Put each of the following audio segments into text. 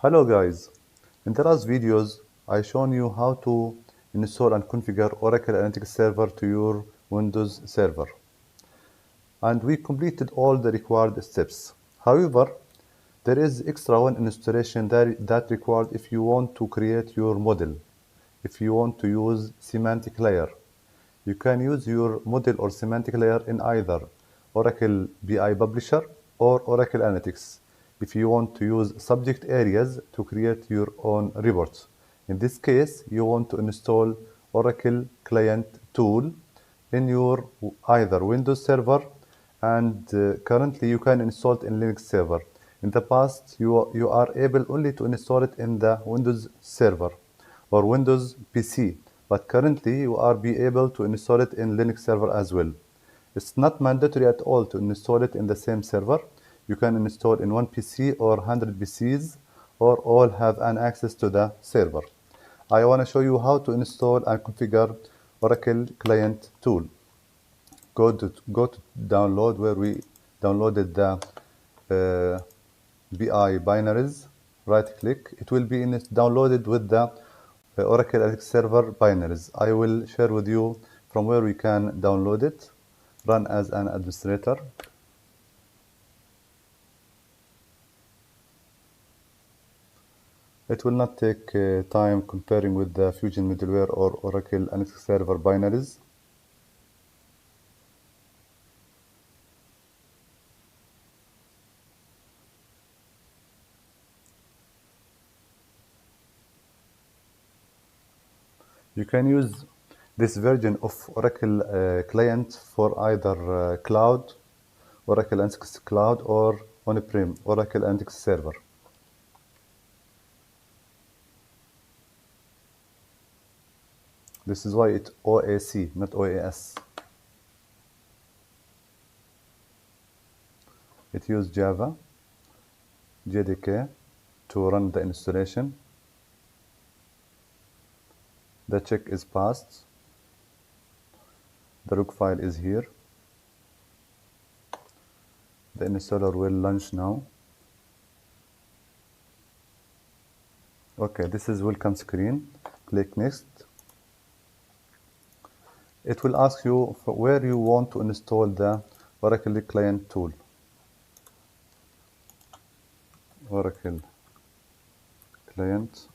Hello guys, in the last videos I shown you how to install and configure Oracle Analytics Server to your Windows server, and we completed all the required steps. However, there is extra one installation that required if you want to create your model, if you want to use semantic layer. You can use your model or semantic layer in either Oracle BI Publisher or Oracle Analytics if you want to use subject areas to create your own reports. In this case, you want to install Oracle Client Tool in your either Windows server, and currently you can install it in Linux server. In the past, you are able only to install it in the Windows server or Windows PC, but currently you are be able to install it in Linux server as well. It's not mandatory at all to install it in the same server. You can install in one PC or 100 PCs, or all have an access to the server. I want to show you how to install and configure Oracle Client Tool. Go to download where we downloaded the BI binaries. Right click. It will be downloaded with the Oracle Analytics Server binaries. I will share with you from where we can download it. Run as an administrator. It will not take time comparing with the Fusion middleware or Oracle Analytics Server binaries. You can use this version of Oracle Client for either cloud, Oracle Analytics Cloud, or on-prem, Oracle Analytics Server. This is why it's OAC, not OAS. It uses Java JDK to run the installation. The check is passed. The root file is here. The installer will launch now. Okay, this is welcome screen. Click next. It will ask you for where you want to install the Oracle Client Tool. Oracle Client.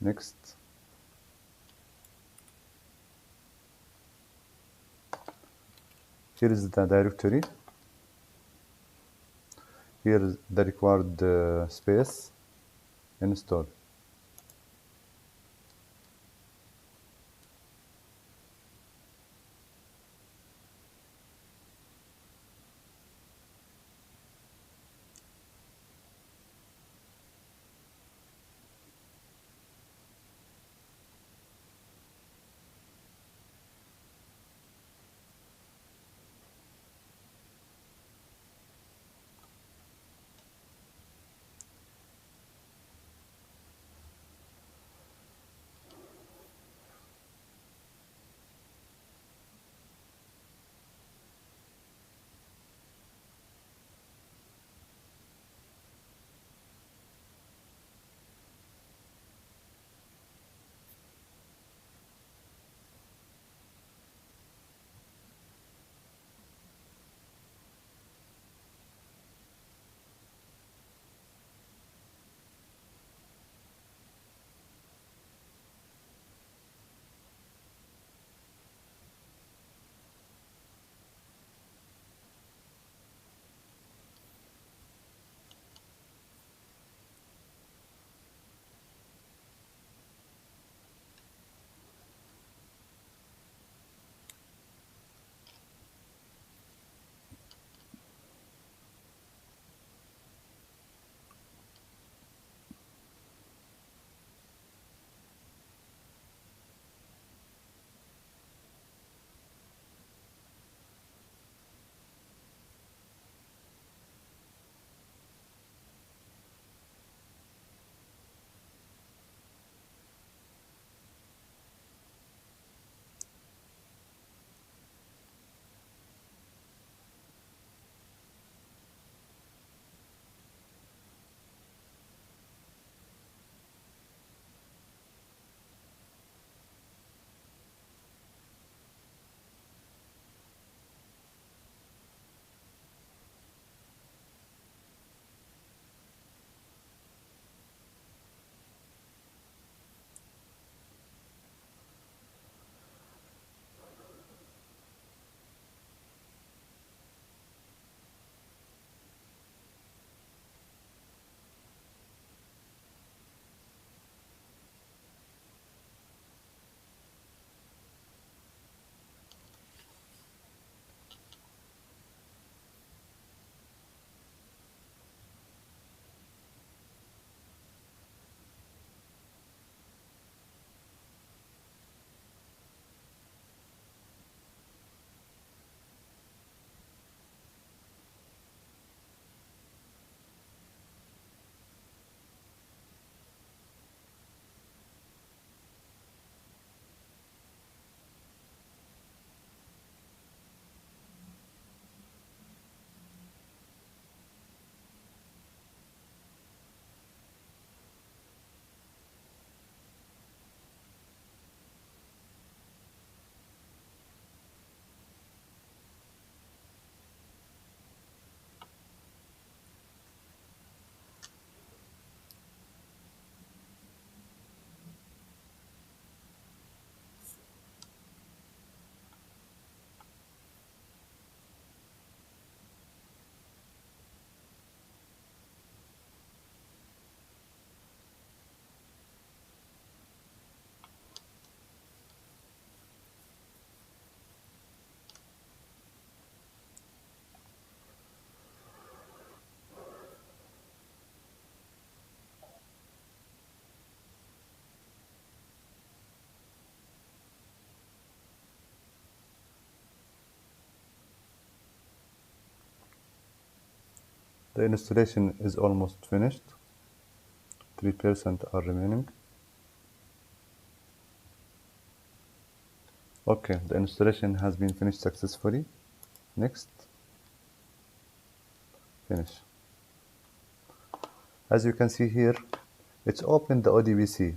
Next. Here is the directory. Here is the required space. Install. The installation is almost finished. 3% are remaining. Okay, the installation has been finished successfully. Next, finish. As you can see here, it's opened the ODBC.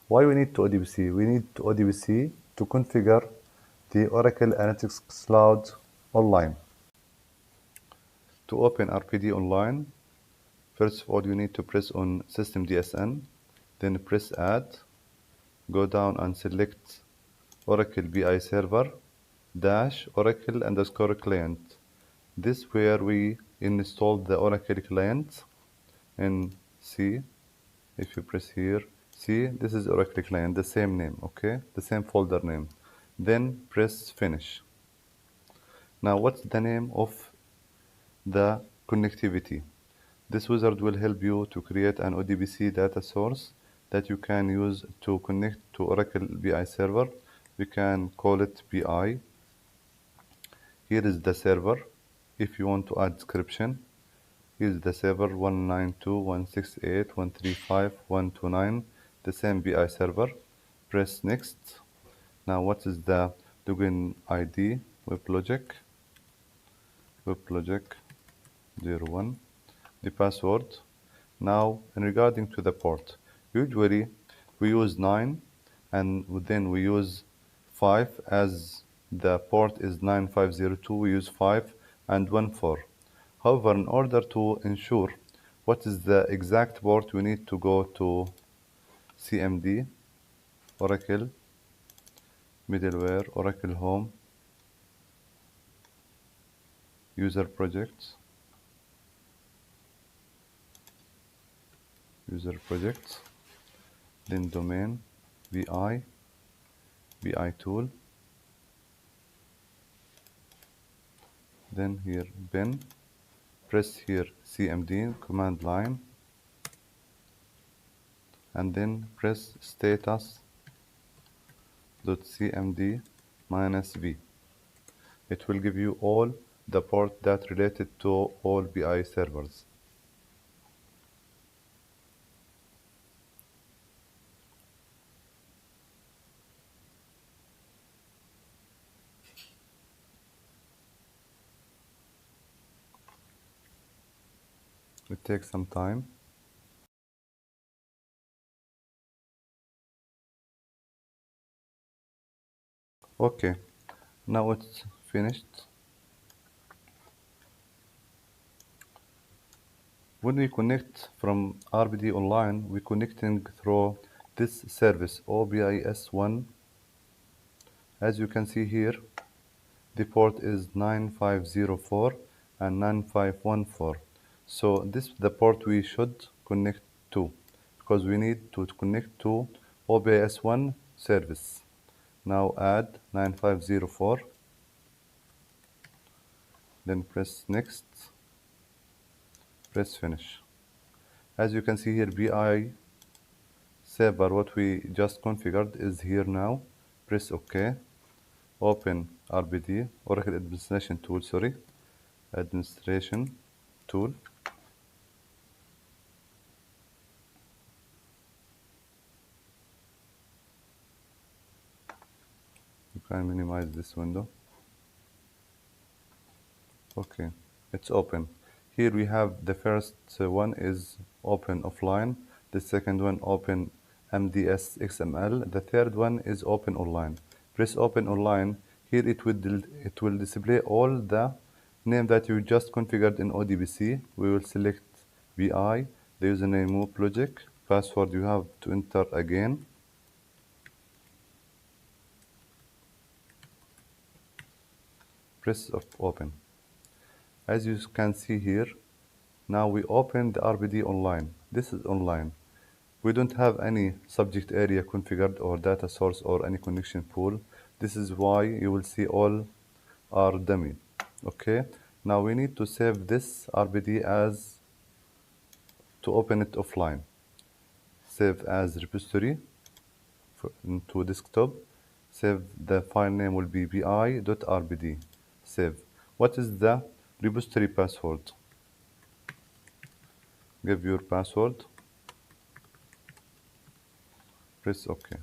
Why we need to ODBC? We need to ODBC to configure the Oracle Analytics Cloud online. To open RPD online, first of all, you need to press on System DSN, then press Add, go down and select Oracle BI Server dash Oracle underscore client. This where we installed the Oracle client in C. If you press here, see, this is Oracle client, the same name, okay? The same folder name. Then press finish. Now, what's the name of the connectivity? This wizard will help you to create an ODBC data source that you can use to connect to Oracle BI server. We can call it BI. Here is the server. If you want to add description, here is the server 192.168.135.129, the same BI server. Press next. Now, what is the login ID? Weblogic 01. The password. Now, in regarding to the port, usually we use 9 and then we use 5 as the port is 9502, we use 5 and 14. However, in order to ensure what is the exact port, we need to go to CMD, Oracle, Middleware, Oracle Home, User Projects, then Domain, BI Tool, then here bin, press here CMD, command line, and then press status.cmd-v. It will give you all the port that related to all BI servers. It takes some time. Okay, now it's finished. When we connect from RPD online, we're connecting through this service OBIS1. As you can see here, the port is 9504 and 9514. So this is the port we should connect to, because we need to connect to OBIS1 service. Now add 9504, then press next, press finish. As you can see here, BI server, what we just configured, is here now. Press OK. Open RPD, Oracle Administration Tool, Administration Tool. You can minimize this window. Okay, it's open. Here we have the first one is open offline, the second one open MDS XML, the third one is open online. Press open online. Here it will display all the name that you just configured in ODBC. We will select BI, the username Weblogic, password you have to enter again. Press open. As you can see here, now we open the RPD online. This is online. We don't have any subject area configured or data source or any connection pool. This is why you will see all are dummy. Okay. Now we need to save this RPD as to open it offline. Save as repository to desktop. Save the file name will be bi.rpd. Save. What is the repository password? give your password, press OK.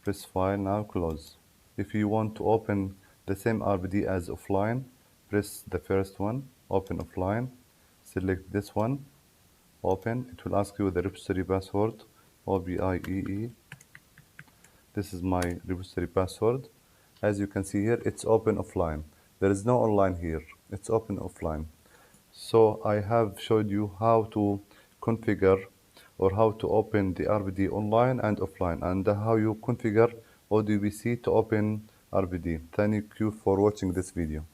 Press File, now close. If you want to open the same RPD as offline, press the first one, open offline, select this one, open. It will ask you the repository password, OBIEE. This is my repository password. As you can see here, it's open offline. There is no online here, it's open offline. So I have showed you how to configure or how to open the RPD online and offline, and how you configure ODBC to open RPD. Thank you for watching this video.